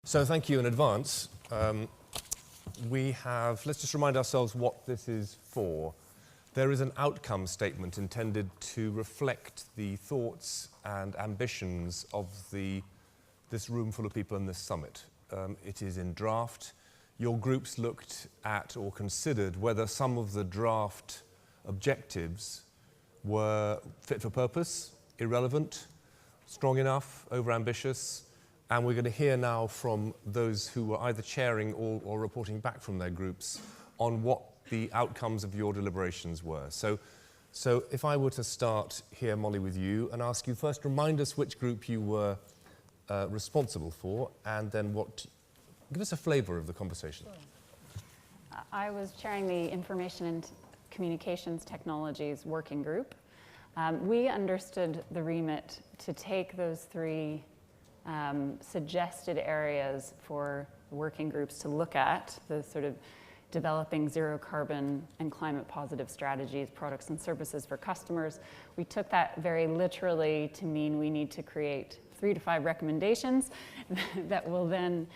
So thank you in advance. Let's just remind ourselves what this is for. There is an outcome statement intended to reflect the thoughts and ambitions of this room full of people in this summit. It is in draft. Your groups looked at or considered whether some of the draft objectives were fit for purpose, irrelevant, strong enough, overambitious. And we're going to hear now from those who were either chairing or reporting back from their groups on what the outcomes of your deliberations were. So if I were to start here, Molly, with you and ask you first, remind us which group you were responsible for, and then give us a flavour of the conversation. Sure. I was chairing the Information and Communications Technologies Working Group. We understood the remit to take those three suggested areas for working groups to look at, the sort of developing zero carbon and climate positive strategies, products and services for customers. We took that very literally to mean we need to create 3 to 5 recommendations that will then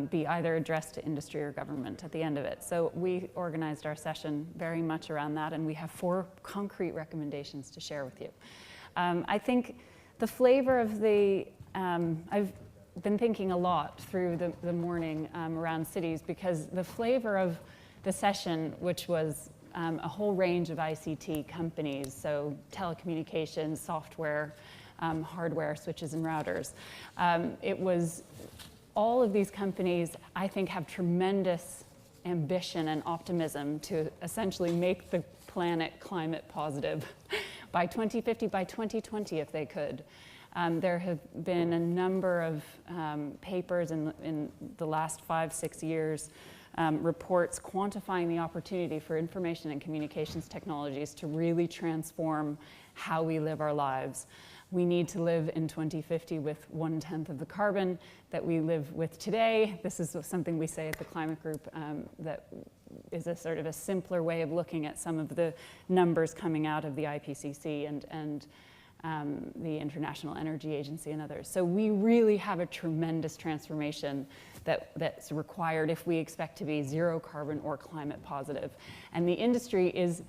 be either addressed to industry or government at the end of it. So we organized our session very much around that, and we have 4 concrete recommendations to share with you. I think the flavor of I've been thinking a lot through the morning around cities, because the flavor of the session, which was a whole range of ICT companies, so telecommunications, software, hardware, switches and routers. It was all of these companies, I think, have tremendous ambition and optimism to essentially make the planet climate positive by 2050, by 2020 if they could. There have been a number of papers in the last 5-6 years, reports quantifying the opportunity for information and communications technologies to really transform how we live our lives. We need to live in 2050 with 1/10 of the carbon that we live with today. This is something we say at the climate group that is a sort of a simpler way of looking at some of the numbers coming out of the IPCC and the International Energy Agency and others. So we really have a tremendous transformation that's required if we expect to be zero carbon or climate positive. And the industry is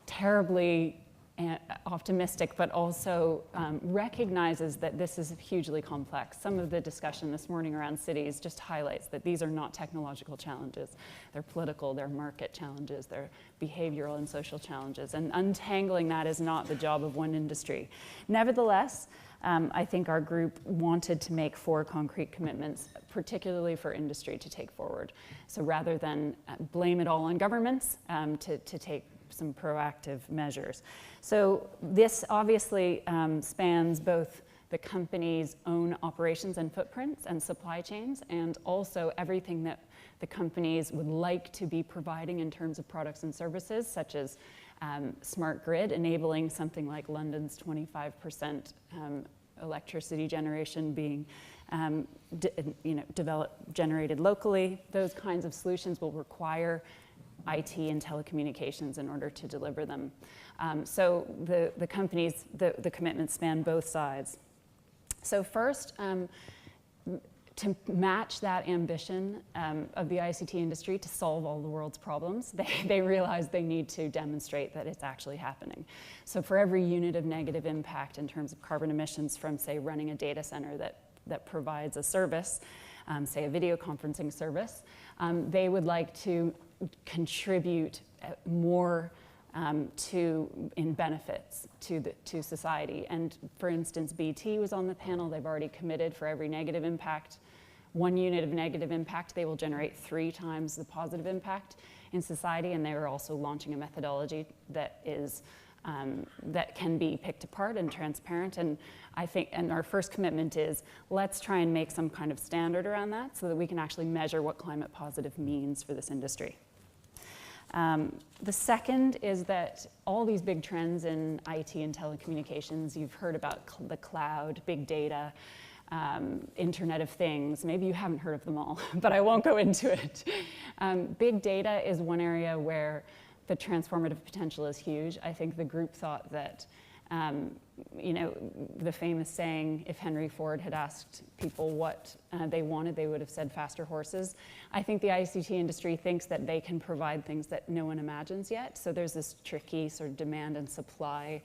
terribly optimistic, but also recognizes that this is hugely complex. Some of the discussion this morning around cities just highlights that these are not technological challenges. They're political, they're market challenges, they're behavioral and social challenges, and untangling that is not the job of one industry. Nevertheless, I think our group wanted to make 4 concrete commitments, particularly for industry to take forward. So rather than blame it all on governments, to take some proactive measures. So this obviously spans both the company's own operations and footprints and supply chains, and also everything that the companies would like to be providing in terms of products and services, such as smart grid, enabling something like London's 25% electricity generation being generated locally. Those kinds of solutions will require IT and telecommunications in order to deliver them. So the companies, the commitments span both sides. So first, to match that ambition of the ICT industry to solve all the world's problems, they realize they need to demonstrate that it's actually happening. So for every unit of negative impact in terms of carbon emissions from, say, running a data center that provides a service, say a video conferencing service, they would like to contribute more in benefits to society. And for instance, BT was on the panel. They've already committed for every negative impact, 1 unit of negative impact, they will generate 3 times the positive impact in society. And they are also launching a methodology that is that can be picked apart and transparent. And I think, and our first commitment is, let's try and make some kind of standard around that so that we can actually measure what climate positive means for this industry. The second is that all these big trends in IT and telecommunications, you've heard about the cloud, big data, Internet of Things. Maybe you haven't heard of them all, but I won't go into it. Big data is one area where the transformative potential is huge. I think the group thought that You know, the famous saying, if Henry Ford had asked people what they wanted, they would have said faster horses. I think the ICT industry thinks that they can provide things that no one imagines yet. So there's this tricky sort of demand and supply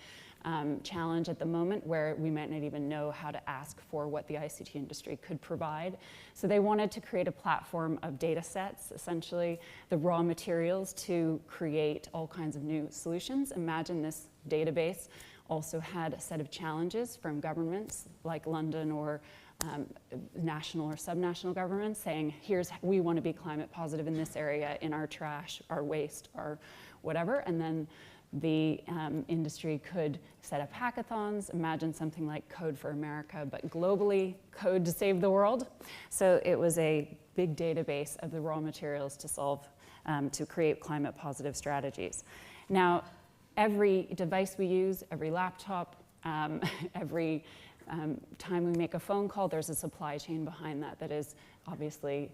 challenge at the moment where we might not even know how to ask for what the ICT industry could provide. So they wanted to create a platform of data sets, essentially the raw materials to create all kinds of new solutions. Imagine this database also had a set of challenges from governments like London or national or subnational governments saying, we want to be climate positive in this area, in our trash, our waste, our whatever. And then the industry could set up hackathons, imagine something like Code for America, but globally, Code to Save the World. So it was a big database of the raw materials to solve, to create climate positive strategies. Now, every device we use, every laptop, every time we make a phone call, there's a supply chain behind that is obviously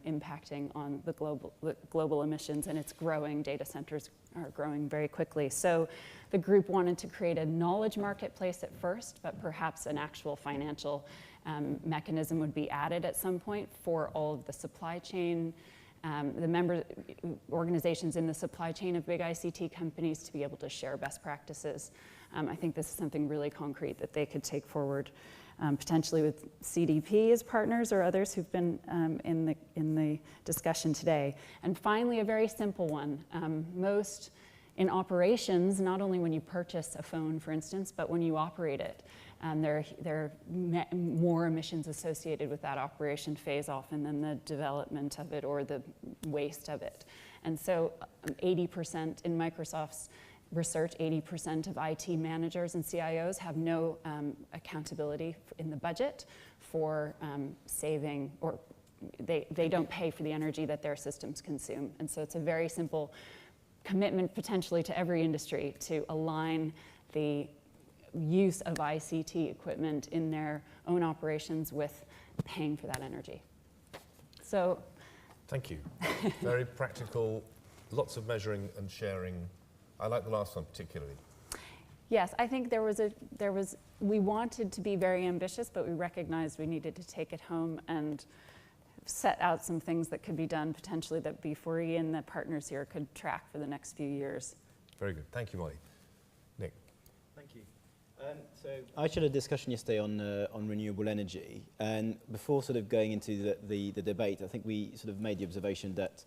impacting on the global emissions, and it's growing. Data centers are growing very quickly. So the group wanted to create a knowledge marketplace at first, but perhaps an actual financial mechanism would be added at some point for all of the supply chain, the member organizations in the supply chain of big ICT companies to be able to share best practices. I think this is something really concrete that they could take forward, potentially with CDP as partners or others who've been in the discussion today. And finally, a very simple one. Most in operations, not only when you purchase a phone, for instance, but when you operate it, there are more emissions associated with that operation phase often than the development of it or the waste of it. And so 80% in Microsoft's research, 80% of IT managers and CIOs have no accountability in the budget for saving, or they don't pay for the energy that their systems consume. And so it's a very simple commitment potentially to every industry to align the use of ICT equipment in their own operations with paying for that energy. So. Thank you. Very practical, lots of measuring and sharing. I like the last one particularly. Yes, I think we wanted to be very ambitious, but we recognized we needed to take it home and set out some things that could be done potentially that B4E and the partners here could track for the next few years. Very good. Thank you, Molly. Nick. Thank you. So I had a discussion yesterday on renewable energy, and before sort of going into the debate, I think we sort of made the observation that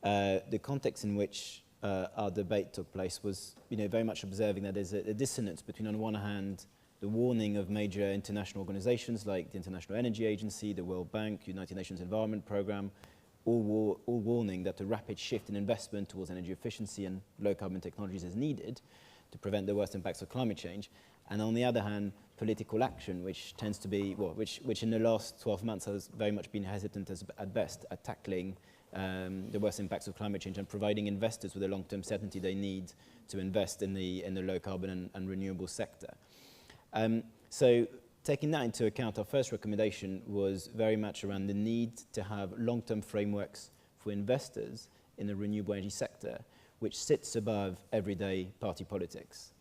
the context in which our debate took place was, very much observing that there's a dissonance between, on one hand, the warning of major international organizations like the International Energy Agency, the World Bank, United Nations Environment Programme, all warning that a rapid shift in investment towards energy efficiency and low carbon technologies is needed to prevent the worst impacts of climate change. And on the other hand, political action, which tends to be, which in the last 12 months has very much been hesitant at best at tackling the worst impacts of climate change and providing investors with the long-term certainty they need to invest in the low carbon and renewable sector. So taking that into account, our first recommendation was very much around the need to have long-term frameworks for investors in the renewable energy sector, which sits above everyday party politics.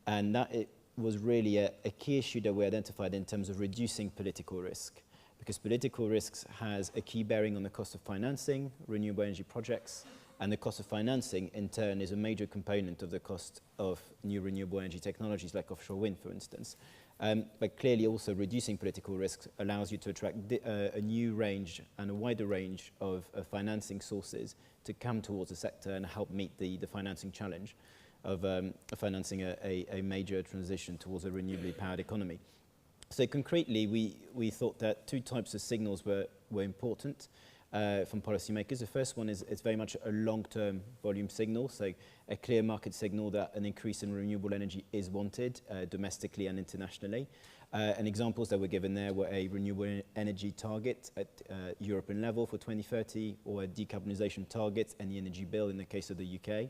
And that it was really a key issue that we identified in terms of reducing political risk, because political risks has a key bearing on the cost of financing renewable energy projects, and the cost of financing in turn is a major component of the cost of new renewable energy technologies like offshore wind, for instance. But clearly also reducing political risks allows you to attract a new range and a wider range of financing sources to come towards the sector and help meet the financing challenge of financing a major transition towards a renewably powered economy. So concretely, we thought that two types of signals were important from policymakers. The first one is very much a long-term volume signal, so a clear market signal that an increase in renewable energy is wanted domestically and internationally. And examples that were given there were a renewable energy target at European level for 2030, or a decarbonisation target and the energy bill in the case of the UK.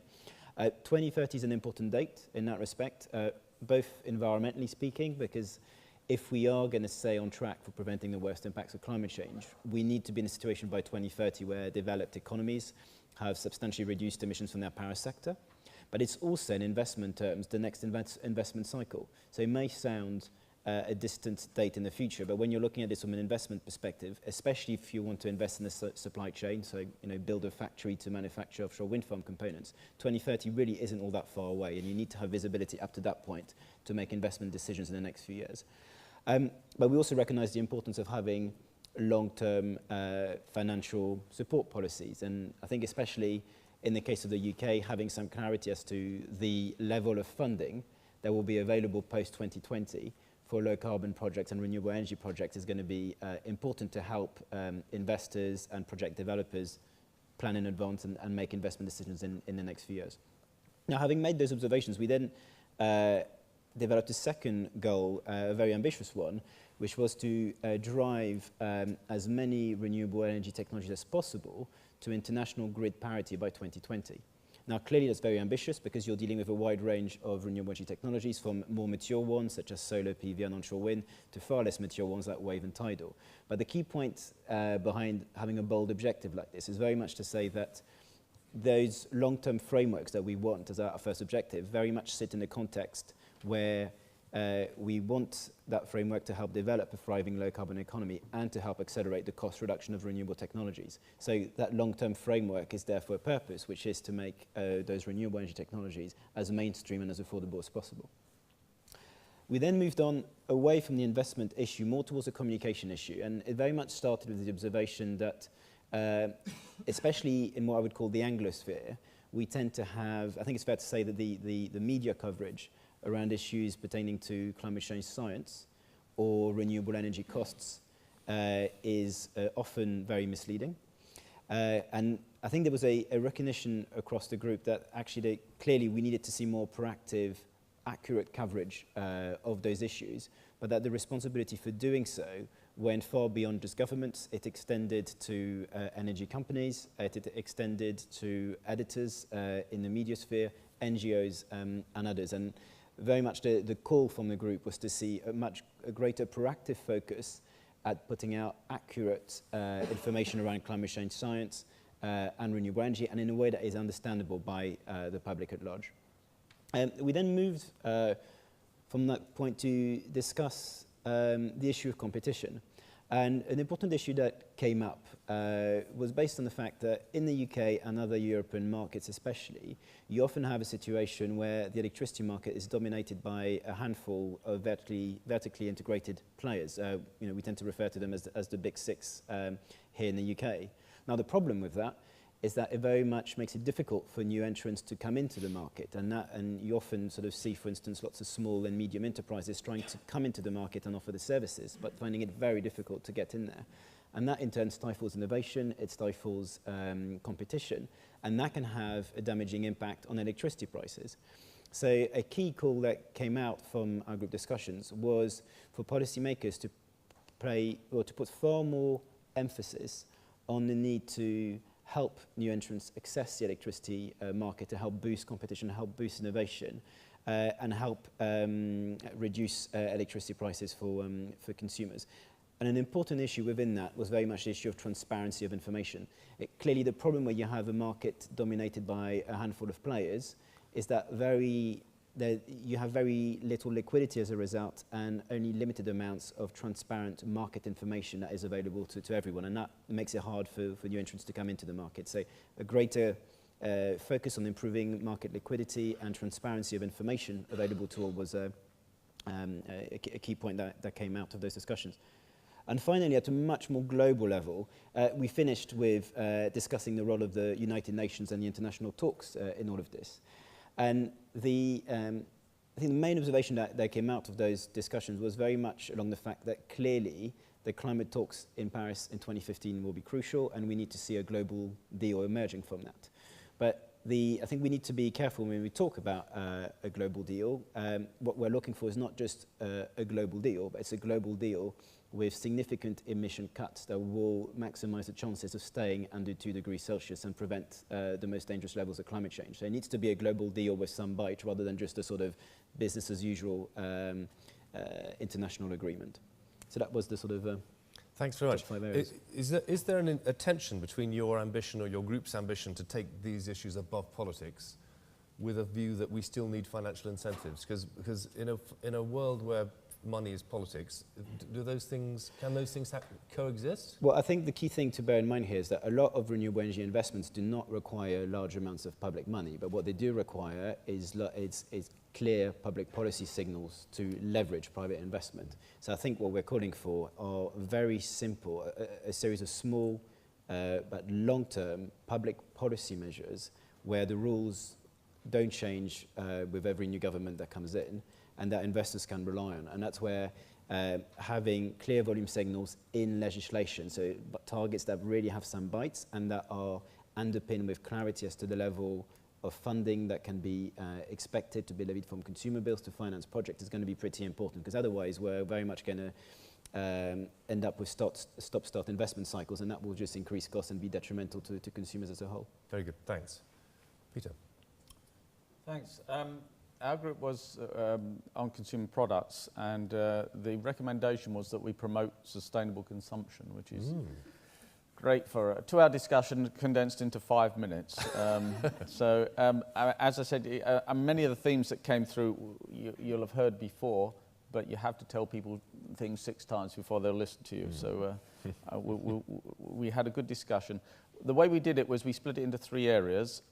2030 is an important date in that respect, both environmentally speaking, because if we are going to stay on track for preventing the worst impacts of climate change, we need to be in a situation by 2030 where developed economies have substantially reduced emissions from their power sector. but it's also in investment terms the next investment cycle. So it may sound a distant date in the future, but when you're looking at this from an investment perspective, especially if you want to invest in the supply chain, so build a factory to manufacture offshore wind farm components, 2030 really isn't all that far away, and you need to have visibility up to that point to make investment decisions in the next few years. But we also recognise the importance of having long-term financial support policies, and I think especially in the case of the UK, having some clarity as to the level of funding that will be available post-2020 for low-carbon projects and renewable energy projects is going to be important to help investors and project developers plan in advance and make investment decisions in the next few years. Now, having made those observations, we then developed a second goal, a very ambitious one, which was to drive as many renewable energy technologies as possible to international grid parity by 2020. Now, clearly that's very ambitious because you're dealing with a wide range of renewable energy technologies, from more mature ones such as solar, PV and onshore wind to far less mature ones like wave and tidal. But the key point behind having a bold objective like this is very much to say that those long-term frameworks that we want as our first objective very much sit in a context where we want that framework to help develop a thriving low-carbon economy and to help accelerate the cost reduction of renewable technologies. So that long-term framework is there for a purpose, which is to make those renewable energy technologies as mainstream and as affordable as possible. We then moved on away from the investment issue, more towards a communication issue. And it very much started with the observation that, especially in what I would call the Anglosphere, we tend to have, I think it's fair to say that the media coverage around issues pertaining to climate change science or renewable energy costs is often very misleading. And I think there was a recognition across the group that actually clearly we needed to see more proactive, accurate coverage of those issues, but that the responsibility for doing so went far beyond just governments. It extended to energy companies, it extended to editors in the media sphere, NGOs and others. And very much the call from the group was to see a greater proactive focus at putting out accurate information around climate change science and renewable energy, and in a way that is understandable by the public at large. We then moved from that point to discuss the issue of competition. And an important issue that came up was based on the fact that in the UK and other European markets especially, you often have a situation where the electricity market is dominated by a handful of vertically integrated players. We tend to refer to them as the big six here in the UK. Now, the problem with that is that it very much makes it difficult for new entrants to come into the market. And you often sort of see, for instance, lots of small and medium enterprises trying to come into the market and offer the services, but finding it very difficult to get in there. And that in turn stifles innovation, it stifles competition, and that can have a damaging impact on electricity prices. So a key call that came out from our group discussions was for policymakers to put far more emphasis on the need to help new entrants access the electricity market, to help boost competition, help boost innovation, and help reduce electricity prices for consumers. And an important issue within that was very much the issue of transparency of information. Clearly, the problem where you have a market dominated by a handful of players is that you have very little liquidity as a result and only limited amounts of transparent market information that is available to everyone, and that makes it hard for new entrants to come into the market. So a greater focus on improving market liquidity and transparency of information available to all was a key point that came out of those discussions. And finally, at a much more global level, we finished with discussing the role of the United Nations and the international talks in all of this. And I think the main observation that came out of those discussions was very much along the fact that clearly the climate talks in Paris in 2015 will be crucial, and we need to see a global deal emerging from that. But I think we need to be careful when we talk about a global deal. What we're looking for is not just a global deal, but it's a global deal with significant emission cuts that will maximize the chances of staying under 2 degrees Celsius and prevent the most dangerous levels of climate change. So it needs to be a global deal with some bite rather than just a sort of business as usual international agreement. So that was the sort of Thanks very much. Is there a tension between your ambition or your group's ambition to take these issues above politics with a view that we still need financial incentives? Because in a world where money is politics, can those things coexist? Well, I think the key thing to bear in mind here is that a lot of renewable energy investments do not require large amounts of public money, but what they do require is clear public policy signals to leverage private investment. So I think what we're calling for are very simple, a series of small but long-term public policy measures where the rules don't change with every new government that comes in, and that investors can rely on. And that's where having clear volume signals in legislation, so targets that really have some bites and that are underpinned with clarity as to the level of funding that can be expected to be levied from consumer bills to finance projects, is going to be pretty important, because otherwise we're very much going to end up with stop-start investment cycles, and that will just increase costs and be detrimental to consumers as a whole. Very good, thanks. Peter. Thanks. Our group was on consumer products, and the recommendation was that we promote sustainable consumption, which is great for a 2-hour discussion condensed into 5 minutes. As I said, many of the themes that came through you'll have heard before, but you have to tell people things 6 times before they'll listen to you. So we had a good discussion. The way we did it was we split it into 3 areas.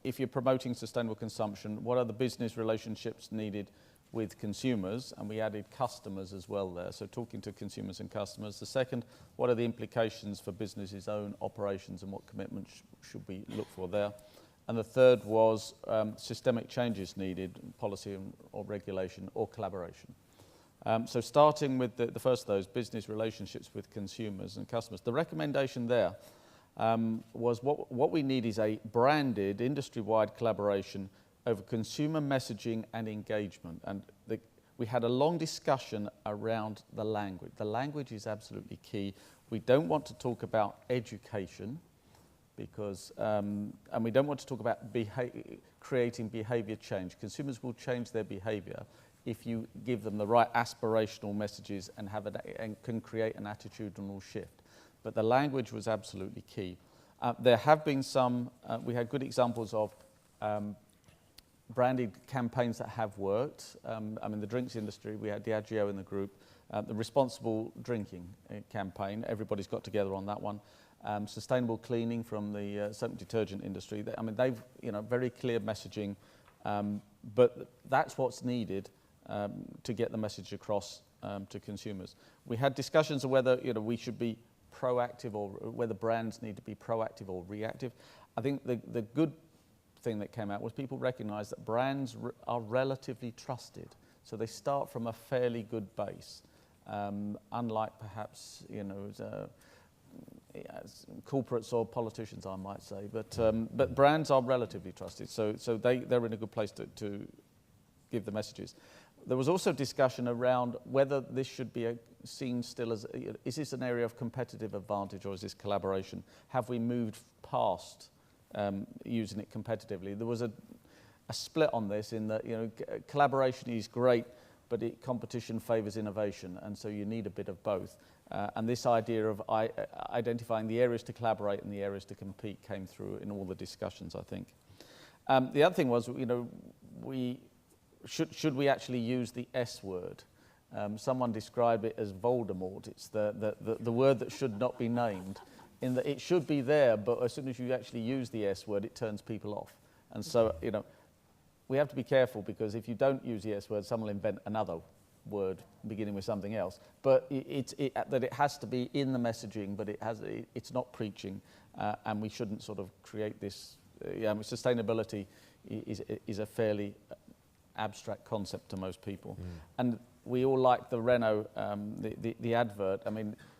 If you're promoting sustainable consumption, what are the business relationships needed with consumers? And we added customers as well there, so talking to consumers and customers. The second, what are the implications for businesses' own operations and what commitments should we look for there? And the third was systemic changes needed, policy or regulation or collaboration. So starting with the first of those, business relationships with consumers and customers. The recommendation there was what we need is a branded, industry-wide collaboration over consumer messaging and engagement. And we had a long discussion around the language. The language is absolutely key. We don't want to talk about education, because, and we don't want to talk about creating behaviour change. Consumers will change their behaviour if you give them the right aspirational messages and can create an attitudinal shift. But the language was absolutely key. There have been we had good examples of branded campaigns that have worked. The drinks industry, we had Diageo in the group. The responsible drinking campaign, everybody's got together on that one. Sustainable cleaning from the soap and detergent industry. They've, very clear messaging, but that's what's needed to get the message across to consumers. We had discussions of whether, we should be proactive or whether brands need to be proactive or reactive. I think the good thing that came out was people recognise that brands are relatively trusted, so they start from a fairly good base, unlike perhaps corporates or politicians, I might say, but brands are relatively trusted, so they're in a good place to give the messages. There was also discussion around whether this should be seen still as, is this an area of competitive advantage or is this collaboration? Have we moved past using it competitively? There was a split on this in that, collaboration is great, but competition favours innovation, and so you need a bit of both. And this idea of identifying the areas to collaborate and the areas to compete came through in all the discussions, I think. The other thing was, should we actually use the S word? Someone described it as Voldemort. It's the word that should not be named, in that it should be there, but as soon as you actually use the S word, it turns people off. And so, we have to be careful, because if you don't use the S word, someone will invent another word beginning with something else. But that it has to be in the messaging, but it's not preaching, and we shouldn't sort of create this. Sustainability is a fairly abstract concept to most people, and we all like the Renault, the advert.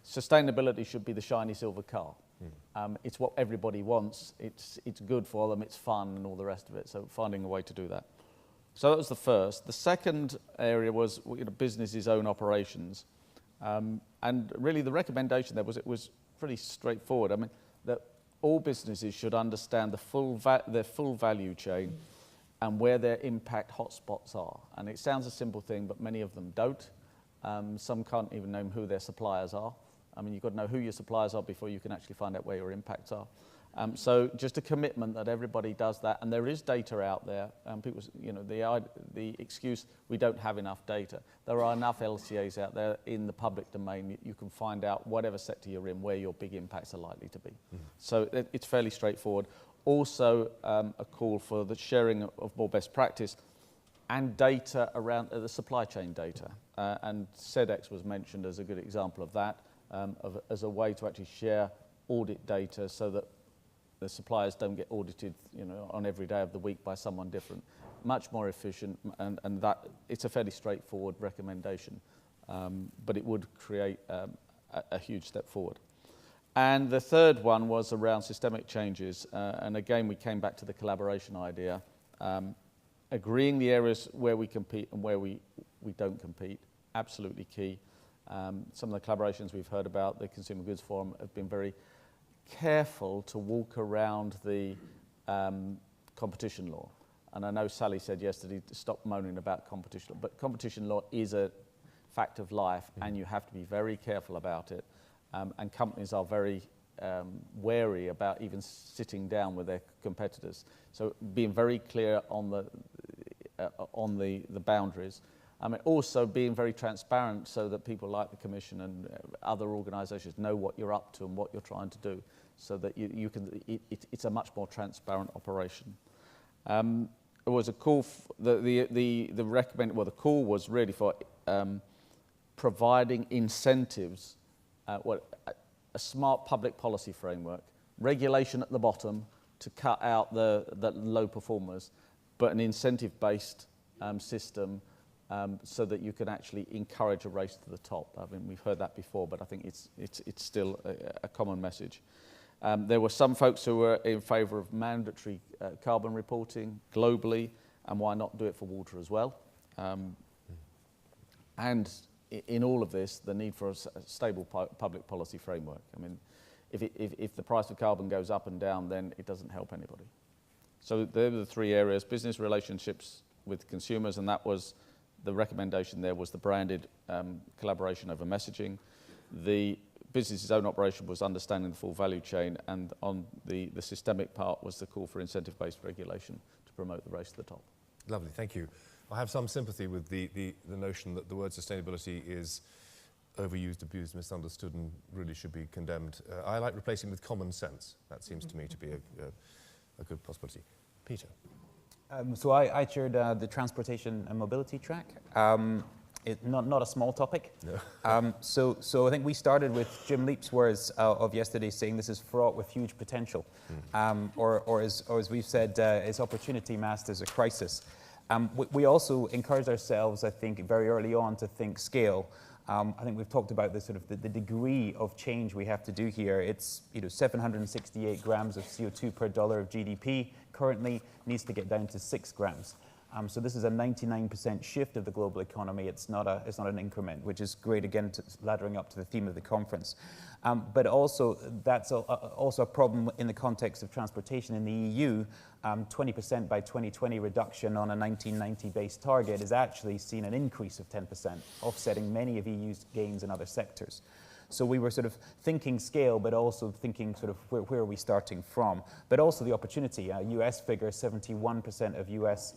Sustainability should be the shiny silver car. It's what everybody wants. It's good for them. It's fun and all the rest of it. So finding a way to do that. So that was the first. The second area was business's own operations, and really the recommendation there was it was pretty straightforward. That all businesses should understand their full value chain and where their impact hotspots are. And it sounds a simple thing, but many of them don't. Some can't even know who their suppliers are. I mean, you've got to know who your suppliers are before you can actually find out where your impacts are. So just a commitment that everybody does that, and there is data out there. People, you know, the excuse, we don't have enough data. There are enough LCAs out there in the public domain. You can find out whatever sector you're in where your big impacts are likely to be. So it's fairly straightforward. Also, a call for the sharing of more best practice and data around the supply chain data. And SEDEX was mentioned as a good example of that, as a way to actually share audit data so that the suppliers don't get audited, you know, on every day of the week by someone different. Much more efficient, and that it's a fairly straightforward recommendation, but it would create a huge step forward. And the third one was around systemic changes, and again we came back to the collaboration idea, agreeing the areas where we compete and where we don't compete, absolutely key. Some of the collaborations we've heard about, the Consumer Goods Forum, have been very careful to walk around the competition law. And I know Sally said yesterday to stop moaning about competition law, but competition law is a fact of life, and you have to be very careful about it. And companies are very wary about even sitting down with their competitors. So being very clear on the boundaries. Also being very transparent so that people like the Commission and other organisations know what you're up to and what you're trying to do, so that it's a much more transparent operation. There was a call. The call was really for providing incentives, a smart public policy framework, regulation at the bottom to cut out the low performers, but an incentive-based system. So that you can actually encourage a race to the top. I mean, we've heard that before, but I think it's still a common message. There were some folks who were in favour of mandatory carbon reporting globally, and why not do it for water as well? And in all of this, the need for a stable public policy framework. I mean, if the price of carbon goes up and down, then it doesn't help anybody. So there were the three areas: business relationships with consumers, and that was the recommendation there was the branded collaboration over messaging. The business's own operation was understanding the full value chain, and on the systemic part was the call for incentive-based regulation to promote the race to the top. Lovely, thank you. I have some sympathy with the notion that the word sustainability is overused, abused, misunderstood, and really should be condemned. I like replacing with common sense. That seems to me to be a good possibility. Peter. So I chaired the transportation and mobility track. Not a small topic. No. So I think we started with Jim Leap's words of yesterday, saying this is fraught with huge potential, or as we've said, it's opportunity masked as a crisis. We also encouraged ourselves, I think, very early on to think scale. I think we've talked about this sort of the degree of change we have to do here. It's 768 grams of CO2 per dollar of GDP. Currently needs to get down to 6 grams. So this is a 99% shift of the global economy. It's not an increment, which is great, again, laddering up to the theme of the conference. But also, that's also a problem in the context of transportation in the EU. 20% by 2020 reduction on a 1990-based target is actually seen an increase of 10%, offsetting many of EU's gains in other sectors. So we were sort of thinking scale, but also thinking sort of where are we starting from. But also the opportunity. US figure, 71% of US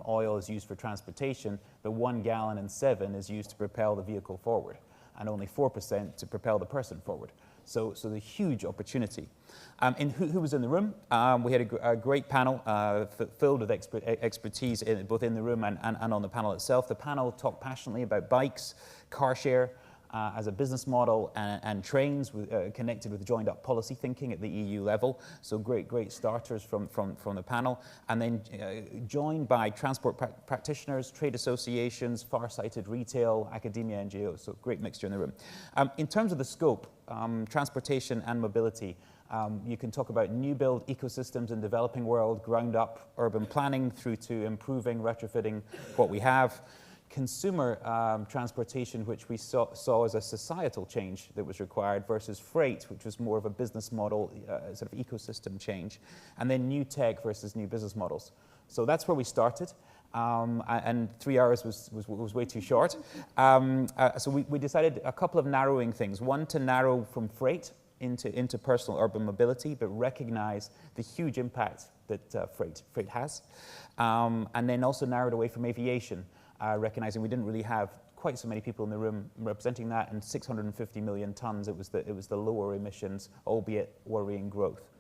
oil is used for transportation, but 1 gallon in 7 is used to propel the vehicle forward, and only 4% to propel the person forward. So the huge opportunity. And who was in the room? We had a great panel filled with expertise both in the room and on the panel itself. The panel talked passionately about bikes, car share, as a business model, and trains connected with joined up policy thinking at the EU level. So great starters from the panel. And then joined by transport practitioners, trade associations, far-sighted retail, academia, NGOs. So great mixture in the room. In terms of the scope, transportation and mobility, you can talk about new build ecosystems in developing world, ground up urban planning through to improving, retrofitting what we have. Consumer transportation, which we saw as a societal change that was required, versus freight, which was more of a business model, sort of ecosystem change, and then new tech versus new business models. So that's where we started. and 3 hours was way too short. So we decided a couple of narrowing things. One, to narrow from freight into personal urban mobility, but recognize the huge impact that freight has. And then also narrowed away from aviation, recognizing we didn't really have quite so many people in the room representing that, and 650 million tons, it was the lower emissions, albeit worrying growth.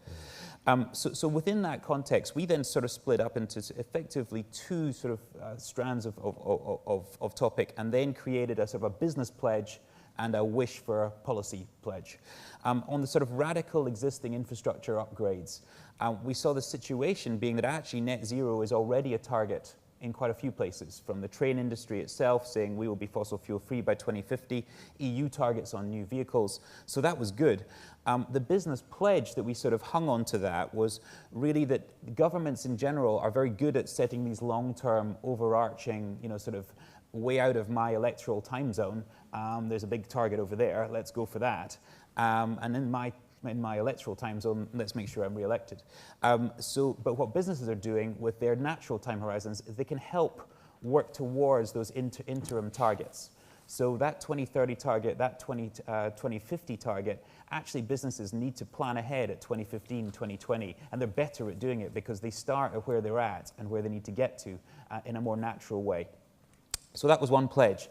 So within that context, we then sort of split up into effectively two sort of strands of topic, and then created a sort of a business pledge and a wish for a policy pledge. On the sort of radical existing infrastructure upgrades, we saw the situation being that actually net zero is already a target in quite a few places, from the train industry itself saying we will be fossil fuel free by 2050, EU targets on new vehicles, so that was good. The business pledge that we sort of hung on to that was really that governments in general are very good at setting these long-term overarching, sort of way out of my electoral time zone. There's a big target over there, let's go for that. And in my electoral time zone, let's make sure I'm re-elected. But what businesses are doing with their natural time horizons is they can help work towards those interim targets. So that 2030 target, that 2050 target, actually businesses need to plan ahead at 2015, 2020, and they're better at doing it because they start at where they're at and where they need to get to in a more natural way. So that was one pledge,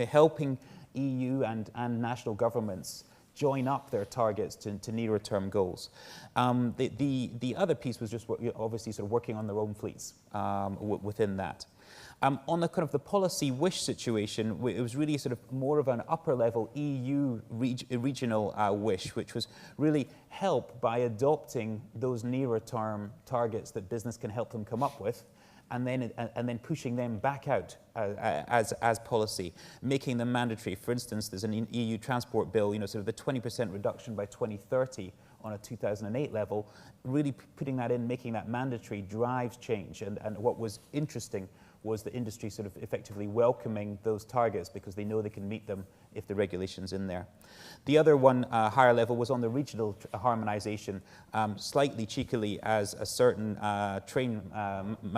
helping EU and national governments join up their targets to nearer term goals. The other piece was just obviously sort of working on their own fleets within that. On the kind of the policy wish situation, it was really sort of more of an upper level EU regional wish, which was really help by adopting those nearer term targets that business can help them come up with, and then pushing them back out as policy, making them mandatory. For instance, there's an EU transport bill, sort of the 20% reduction by 2030 on a 2008 level, really putting that in, making that mandatory drives change. And what was interesting was the industry sort of effectively welcoming those targets because they know they can meet them if the regulation's in there. The other one, higher level, was on the regional harmonization, slightly cheekily, as a certain train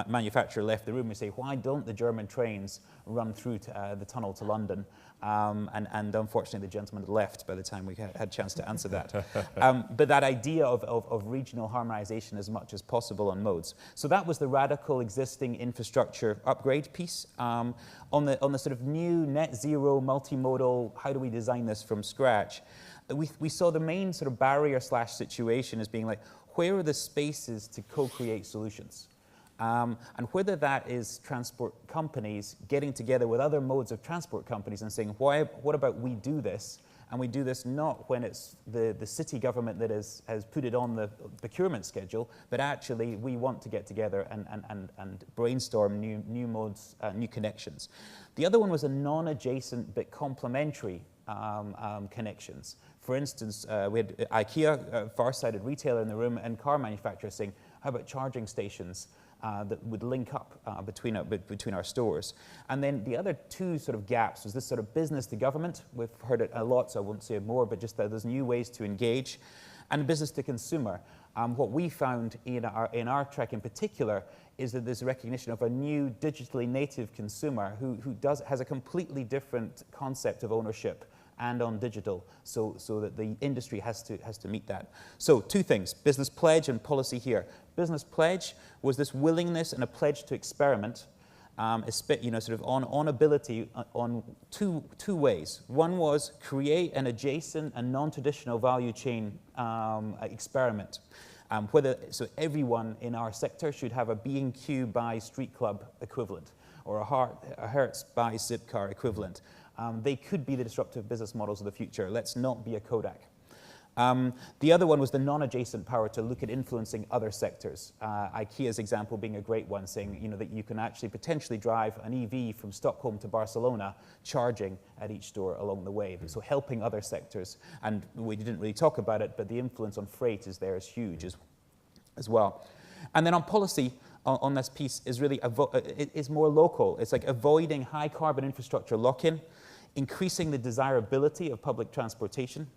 manufacturer left the room and say, why don't the German trains run through the tunnel to London? And unfortunately, the gentleman had left by the time we had a chance to answer that. But that idea of regional harmonization as much as possible on modes. So that was the radical existing infrastructure upgrade piece. On the sort of new net zero multimodal, how do we design this from scratch? We saw the main sort of barrier / situation as being like, where are the spaces to co-create solutions? And whether that is transport companies getting together with other modes of transport companies and saying, what about we do this? And we do this not when it's the city government that has put it on the procurement schedule, but actually we want to get together and brainstorm new modes, new connections. The other one was a non-adjacent but complementary connections. For instance, we had IKEA, a far-sighted retailer in the room, and car manufacturers saying, how about charging stations that would link up between our stores? And then the other two sort of gaps was this sort of business to government. We've heard it a lot, so I won't say more, but just that there's new ways to engage. And business to consumer. What we found in our trek in particular is that there's a recognition of a new digitally native consumer who has a completely different concept of ownership and on digital, so that the industry has to meet that. So two things, business pledge and policy here. Business pledge was this willingness and a pledge to experiment, sort of on ability on two ways. One was create an adjacent and non-traditional value chain experiment. So everyone in our sector should have a B&Q by Street Club equivalent, or a Hertz by Zipcar equivalent. They could be the disruptive business models of the future. Let's not be a Kodak. The other one was the non-adjacent power to look at influencing other sectors. IKEA's example being a great one, saying that you can actually potentially drive an EV from Stockholm to Barcelona, charging at each store along the way. So helping other sectors, and we didn't really talk about it, but the influence on freight is huge as well. And then on policy, on this piece is really is more local. It's like avoiding high carbon infrastructure lock-in, increasing the desirability of public transportation,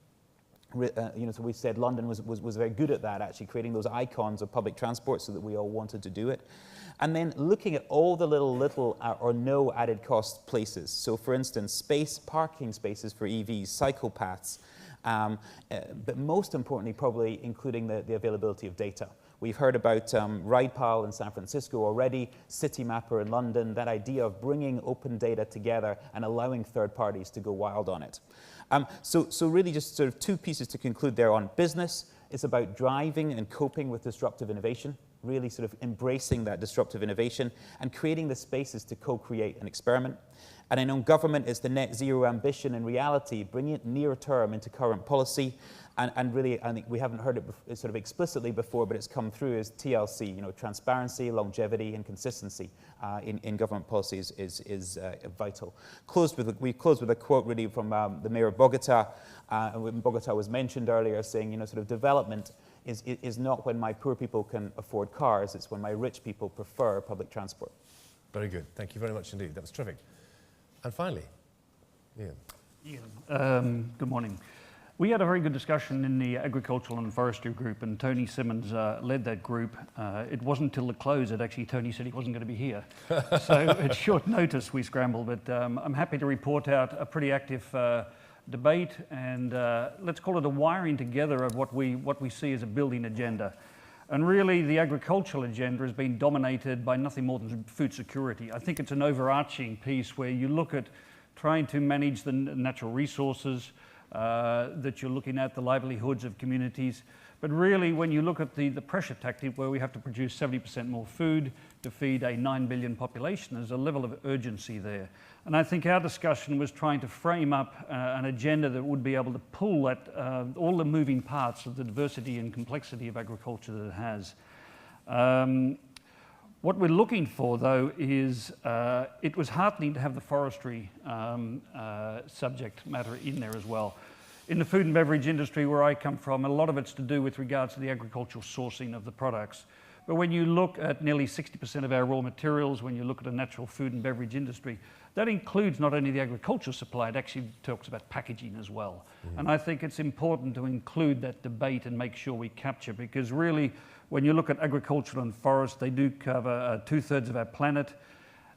So we said London was very good at that, actually creating those icons of public transport so that we all wanted to do it. And then looking at all the little or no added cost places. So for instance, parking spaces for EVs, cycle paths, but most importantly, probably including the availability of data. We've heard about RidePal in San Francisco already, CityMapper in London, that idea of bringing open data together and allowing third parties to go wild on it. So really just sort of two pieces to conclude there on business. It's about driving and coping with disruptive innovation, really sort of embracing that disruptive innovation and creating the spaces to co-create and experiment. And I know government is the net zero ambition and reality, bringing it near term into current policy. And really, I think we haven't heard it sort of explicitly before, but it's come through as TLC, transparency, longevity, and consistency in government policies is vital. We closed with a quote really from the mayor of Bogota. When Bogota was mentioned earlier, saying, sort of development is not when my poor people can afford cars, it's when my rich people prefer public transport. Very good. Thank you very much indeed. That was terrific. And finally, Ian. Good morning. We had a very good discussion in the Agricultural and Forestry group, and Tony Simmons led that group. It wasn't till the close that actually Tony said he wasn't going to be here. So at short notice we scrambled, but I'm happy to report out a pretty active debate, and let's call it a wiring together of what we see as a building agenda. And really the agricultural agenda has been dominated by nothing more than food security. I think it's an overarching piece where you look at trying to manage the natural resources, that you're looking at the livelihoods of communities. But really, when you look at the pressure tactic where we have to produce 70% more food to feed a 9 billion population, there's a level of urgency there. And I think our discussion was trying to frame up an agenda that would be able to pull at all the moving parts of the diversity and complexity of agriculture that it has. What we're looking for, though, is it was heartening to have the forestry subject matter in there as well. In the food and beverage industry where I come from, a lot of it's to do with regards to the agricultural sourcing of the products. But when you look at nearly 60% of our raw materials, when you look at a natural food and beverage industry, that includes not only the agricultural supply, it actually talks about packaging as well. And I think it's important to include that debate and make sure we capture, because really, when you look at agriculture and forest, they do cover 2/3 of our planet.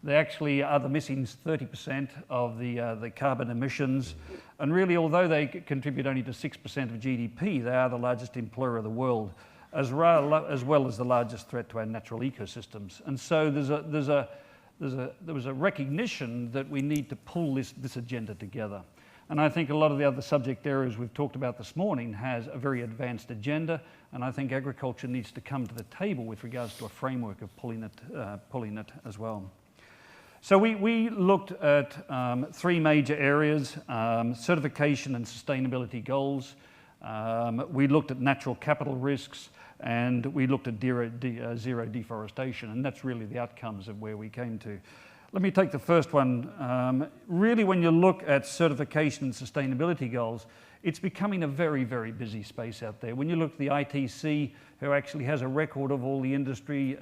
They actually are the missing 30% of the carbon emissions. And really, although they contribute only to 6% of GDP, they are the largest employer of the world, as well as the largest threat to our natural ecosystems. And so there was a recognition that we need to pull this agenda together. And I think a lot of the other subject areas we've talked about this morning has a very advanced agenda, and I think agriculture needs to come to the table with regards to a framework of pulling it as well. So we looked at three major areas: certification and sustainability goals. We looked at natural capital risks, and we looked at zero deforestation, and that's really the outcomes of where we came to. Let me take the first one. Really, when you look at certification and sustainability goals, it's becoming a very, very busy space out there. When you look at the ITC, who actually has a record of all the industry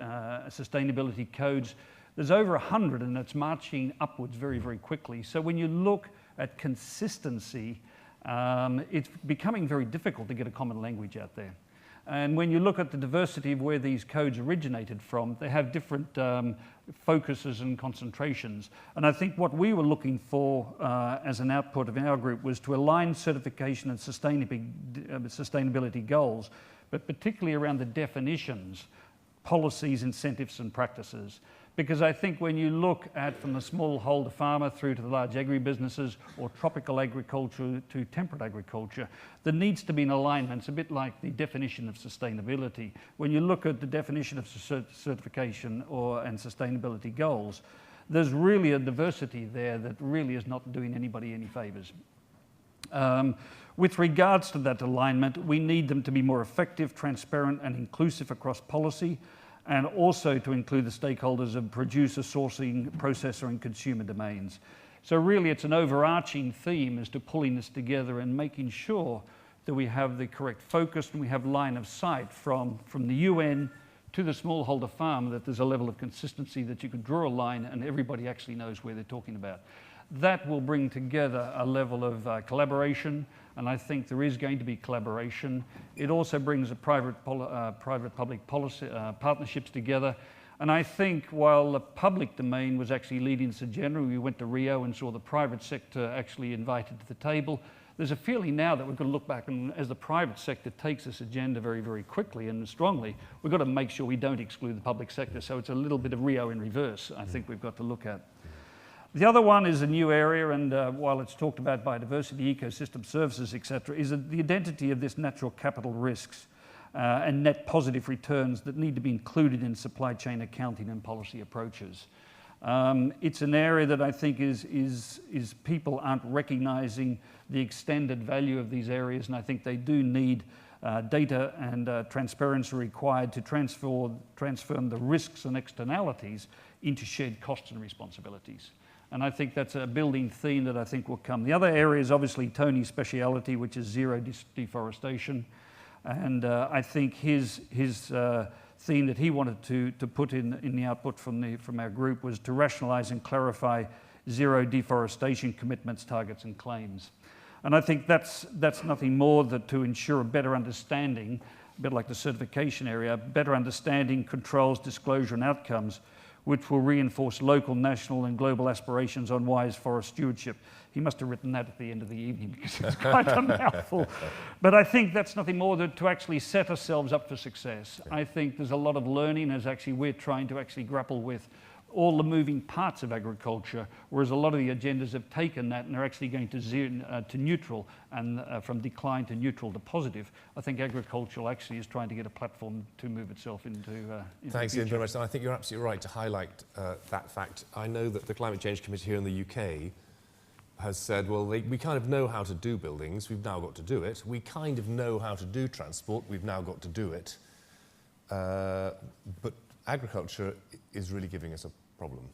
sustainability codes, there's over 100, and it's marching upwards very, very quickly. So when you look at consistency, it's becoming very difficult to get a common language out there. And when you look at the diversity of where these codes originated from, they have different focuses and concentrations. And I think what we were looking for as an output of our group was to align certification and sustainability goals, but particularly around the definitions, policies, incentives, and practices. Because I think when you look at from the smallholder farmer through to the large agribusinesses or tropical agriculture to temperate agriculture, there needs to be an alignment. It's a bit like the definition of sustainability. When you look at the definition of certification and sustainability goals, there's really a diversity there that really is not doing anybody any favours. With regards to that alignment, we need them to be more effective, transparent, and inclusive across policy, and also to include the stakeholders of producer, sourcing, processor, and consumer domains. So really it's an overarching theme as to pulling this together and making sure that we have the correct focus and we have line of sight from the UN to the smallholder farm, that there's a level of consistency that you could draw a line and everybody actually knows where they're talking about. That will bring together a level of collaboration, And I think there is going to be collaboration. It also brings a private-public policy partnerships together. And I think while the public domain was actually leading this agenda, we went to Rio and saw the private sector actually invited to the table. There's a feeling now that we've got to look back, and as the private sector takes this agenda very, very quickly and strongly, we've got to make sure we don't exclude the public sector. So it's a little bit of Rio in reverse, I think we've got to look at. The other one is a new area, and while it's talked about biodiversity, ecosystem services, etc., is the identity of this natural capital risks and net positive returns that need to be included in supply chain accounting and policy approaches. It's an area that I think is people aren't recognising the extended value of these areas, and I think they do need data and transparency required to transform the risks and externalities into shared costs and responsibilities. And I think that's a building theme that I think will come. The other area is obviously Tony's speciality, which is zero deforestation. And I think his theme that he wanted to put in the output from our group was to rationalise and clarify zero deforestation commitments, targets and claims. And I think that's nothing more than to ensure a better understanding, a bit like the certification area, better understanding, controls, disclosure and outcomes, which will reinforce local, national and global aspirations on wise forest stewardship. He must have written that at the end of the evening because it's quite a mouthful. But I think that's nothing more than to actually set ourselves up for success. I think there's a lot of learning as actually we're trying to actually grapple with all the moving parts of agriculture, whereas a lot of the agendas have taken that and are actually going to neutral and from decline to neutral to positive. I think agriculture actually is trying to get a platform to move itself into Thanks, Ian, very much. And I think you're absolutely right to highlight that fact. I know that the Climate Change Committee here in the UK has said, well, we kind of know how to do buildings, we've now got to do it. We kind of know how to do transport, we've now got to do it. But agriculture is really giving us a problem.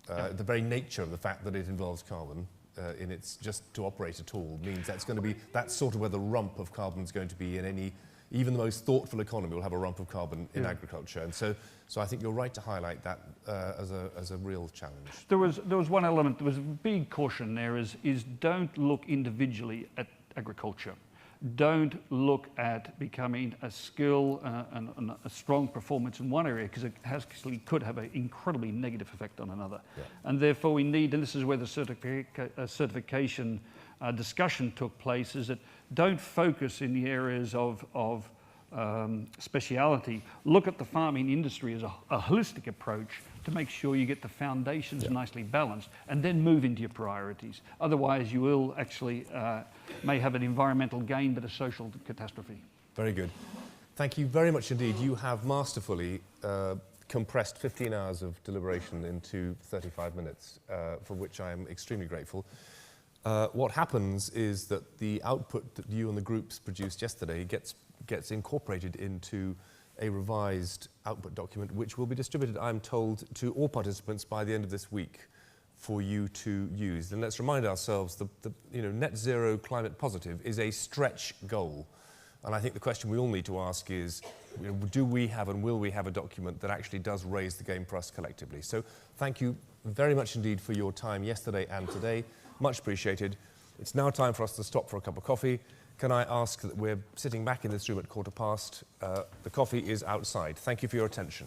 The very nature of the fact that it involves carbon in its just to operate at all means that's sort of where the rump of carbon is going to be in any, even the most thoughtful economy will have a rump of carbon in agriculture. And so I think you're right to highlight that as a real challenge. There was one element, there was a big caution there is don't look individually at agriculture. Don't look at becoming a skill and a strong performance in one area because it actually could have an incredibly negative effect on another. Yeah. And therefore we need, and this is where the certification discussion took place, is that don't focus in the areas of speciality. Look at the farming industry as a holistic approach to make sure you get the foundations nicely balanced and then move into your priorities. Otherwise you will actually may have an environmental gain but a social catastrophe. Very good. Thank you very much indeed. You have masterfully compressed 15 hours of deliberation into 35 minutes, for which I am extremely grateful. What happens is that the output that you and the groups produced yesterday gets incorporated into a revised output document which will be distributed, I'm told, to all participants by the end of this week for you to use. And let's remind ourselves the net zero climate positive is a stretch goal. And I think the question we all need to ask is, do we have and will we have a document that actually does raise the game for us collectively? So thank you very much indeed for your time yesterday and today. Much appreciated. It's now time for us to stop for a cup of coffee. Can I ask that we're sitting back in this room at 1:15? The coffee is outside. Thank you for your attention.